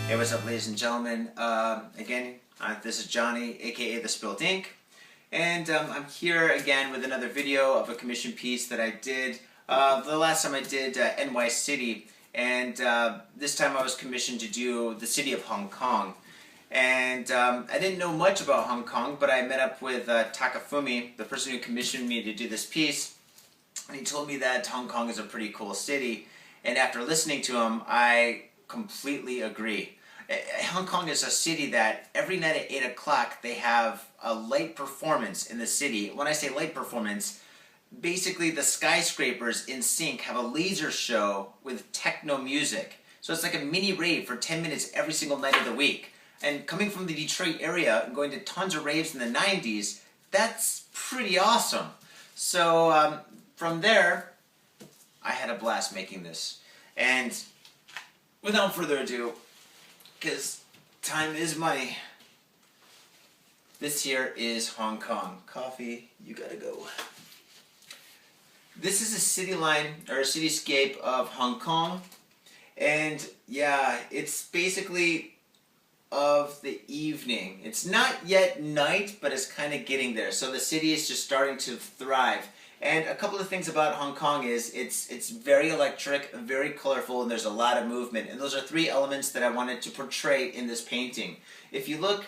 Hey, what's up, ladies and gentlemen? This is Johnny, aka the Spilt Ink, and I'm here again with another video of a commission piece that I did. The last time I did NY City, and this time I was commissioned to do the city of Hong Kong. And I didn't know much about Hong Kong, but I met up with Takafumi, the person who commissioned me to do this piece, and he told me that Hong Kong is a pretty cool city. And after listening to him, I completely agree. Hong Kong is a city that every night at 8 o'clock they have a light performance in the city. When I say light performance, basically the skyscrapers in sync have a laser show with techno music. So it's like a mini rave for 10 minutes every single night of the week. And coming from the Detroit area and going to tons of raves in the 90s, that's pretty awesome. So from there, I had a blast making this. And without further ado, because time is money, this here is Hong Kong. Coffee, you gotta go. This is a city line, or a cityscape of Hong Kong. And yeah, it's basically of the evening. It's not yet night, but it's kind of getting there. So the city is just starting to thrive. And a couple of things about Hong Kong is it's very electric, very colorful, and there's a lot of movement. And those are three elements that I wanted to portray in this painting. If you look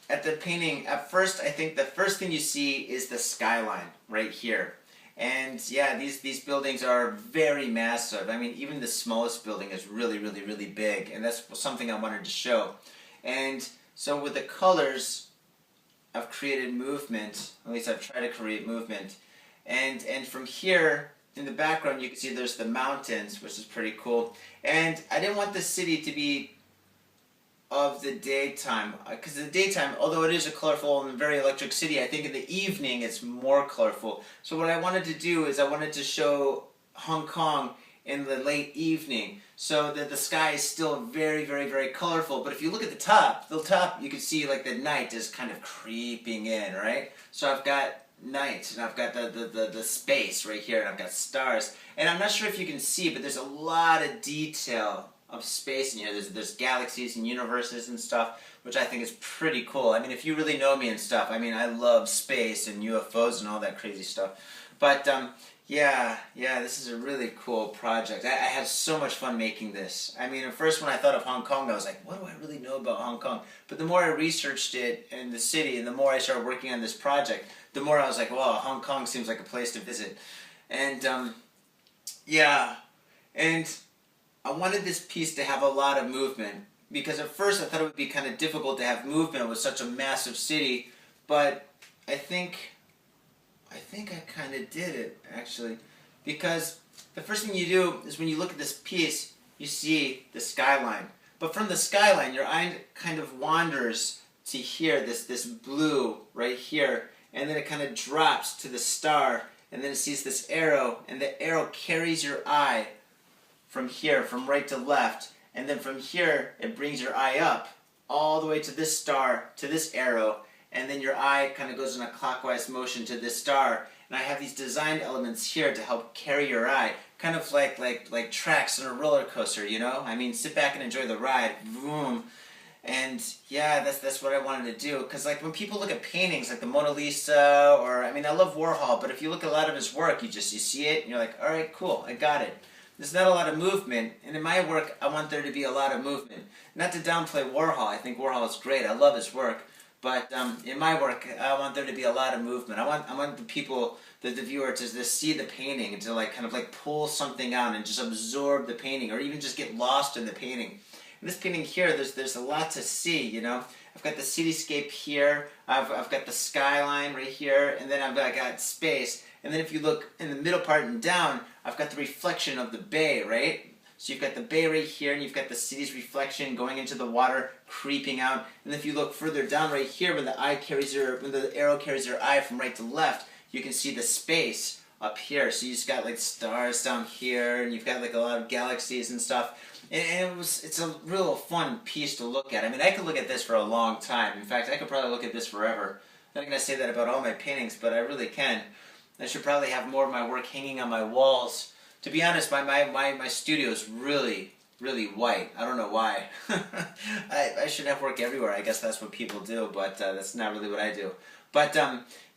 at the painting, at first, I think the first thing you see is the skyline right here. And yeah, these buildings are very massive. I mean, even the smallest building is really, really, really big. And that's something I wanted to show. And so with the colors, I've created movement, at least I've tried to create movement. And from here, in the background, you can see there's the mountains, which is pretty cool. And I didn't want the city to be of the daytime, because the daytime, although it is a colorful and very electric city, I think in the evening it's more colorful. So what I wanted to do is I wanted to show Hong Kong in the late evening, so that the sky is still very, very, very colorful. But if you look at the top you can see like the night is kind of creeping in, right? So I've got night, and I've got the space right here, and I've got stars. And I'm not sure if you can see, but there's a lot of detail of space in here. There's galaxies and universes and stuff, which I think is pretty cool. I mean, if you really know me and stuff, I mean, I love space and UFOs and all that crazy stuff. But yeah, this is a really cool project. I had so much fun making this. I mean, at first when I thought of Hong Kong, I was like, what do I really know about Hong Kong? But the more I researched it in the city, and the more I started working on this project, the more I was like, wow, Hong Kong seems like a place to visit. And yeah, and I wanted this piece to have a lot of movement, because at first I thought it would be kind of difficult to have movement with such a massive city, but I think I kind of did it, actually, because the first thing you do is when you look at this piece, you see the skyline. But from the skyline, your eye kind of wanders to here, this blue right here, and then it kind of drops to the star, and then it sees this arrow, and the arrow carries your eye from here, from right to left, and then from here, it brings your eye up all the way to this star, to this arrow, and then your eye kind of goes in a clockwise motion to this star. And I have these design elements here to help carry your eye, kind of like tracks on a roller coaster, you know? I mean, sit back and enjoy the ride. Boom. And yeah, that's what I wanted to do. Because like when people look at paintings like the Mona Lisa, or I mean, I love Warhol, but if you look at a lot of his work, you see it and you're like, all right, cool, I got it. There's not a lot of movement, and in my work, I want there to be a lot of movement. Not to downplay Warhol. I think Warhol is great. I love his work. But in my work, I want there to be a lot of movement. I want the people, the viewer, to just see the painting and to like kind of like pull something out and just absorb the painting, or even just get lost in the painting. In this painting here, there's a lot to see, you know. I've got the cityscape here. I've got the skyline right here, and then I've got space. And then if you look in the middle part and down, I've got the reflection of the bay, right? So you've got the bay right here, and you've got the city's reflection going into the water, creeping out. And if you look further down right here, when the arrow carries your eye from right to left, you can see the space up here. So you just got like stars down here, and you've got like a lot of galaxies and stuff. And it's a real fun piece to look at. I mean, I could look at this for a long time. In fact, I could probably look at this forever. I'm not going to say that about all my paintings, but I really can. I should probably have more of my work hanging on my walls. To be honest, my studio is really really white. I don't know why. I should have work everywhere. I guess that's what people do, but that's not really what I do. But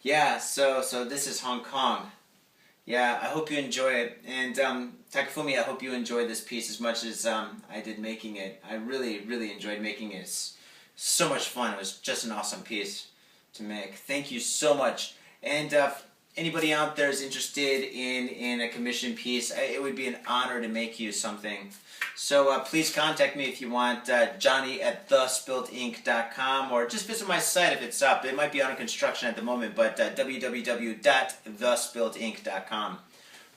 yeah, so this is Hong Kong. Yeah, I hope you enjoy it. And Takafumi, I hope you enjoyed this piece as much as I did making it. I really, really enjoyed making it. It's so much fun. It was just an awesome piece to make. Thank you so much. And if anybody out there is interested in a commission piece, it would be an honor to make you something. So please contact me if you want, Johnny at thespiltinc.com, or just visit my site if it's up. It might be under construction at the moment, but www.thespiltinc.com.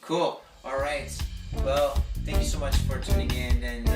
Cool. All right. Well, thank you so much for tuning in, and